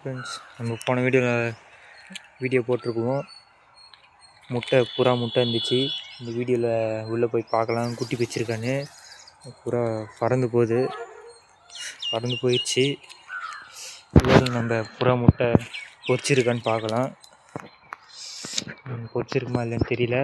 Friends, நம்ம போன video போட்டிருக்குவோம். புறா முட்டை இருந்துச்சு. இந்த வீடியோவில் உள்ளே போய் பார்க்கலாம் குட்டி வச்சுருக்கான்னு. புறா பறந்து போயிடுச்சு. நம்ம புறா முட்டை பொரிச்சிருக்கான்னு பார்க்கலாம். பொரிச்சிருக்குமா இல்லைன்னு தெரியல.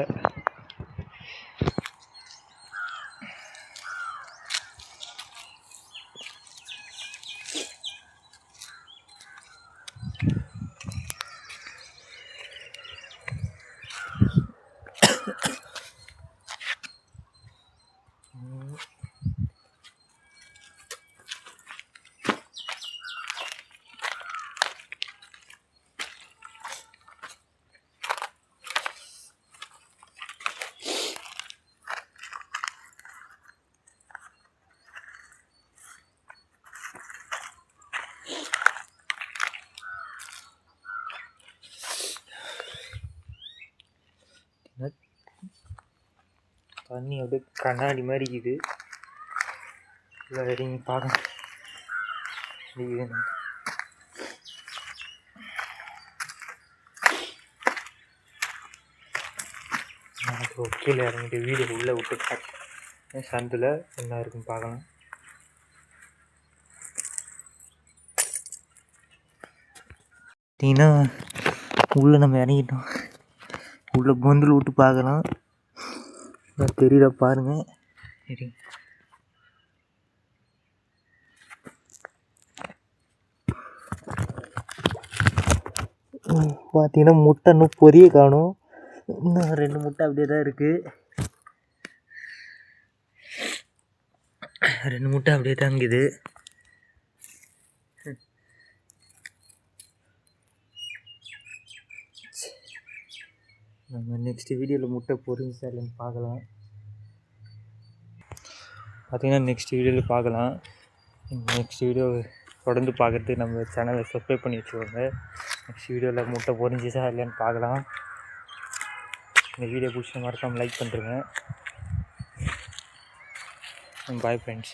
தண்ணி அப்படியே கண்ணாடி மாதிரி இருக்குது. இறங்கி பார்க்க கீழே இறங்கிட்டு வீடியோ உள்ளே விட்டு சந்தில் என்ன இருக்குன்னு பார்க்கலாம். பார்த்தீங்கன்னா உள்ளே நம்ம இறங்கிட்டோம். உள்ளே பொந்தில் விட்டு பார்க்கலாம். தெரியுதா பாருங்க. சரி, பார்த்தீங்கன்னா முட்டை இன்னும் பொரிய காணும். இன்னும் 2 முட்டை அப்படியே தான் இருக்குது. 2 முட்டை அப்படியே தான் இருக்குது. நம்ம நெக்ஸ்ட் வீடியோவில் முட்டை பொரிஞ்சா இல்லைன்னு பார்க்கலாம். பார்த்தீங்கன்னா நெக்ஸ்ட் வீடியோவில் பார்க்கலாம். நெக்ஸ்ட் வீடியோ தொடர்ந்து பார்க்குறதுக்கு நம்ம சேனலை சப்ஸ்கிரைப் பண்ணி வச்சுக்கோங்க. நெக்ஸ்ட் வீடியோவில் முட்டை பொரிஞ்சிச்சா இல்லைன்னு பார்க்கலாம். இந்த வீடியோ பிடிச்ச மறக்காமல் லைக் பண்ணுறேங்க. Bye friends.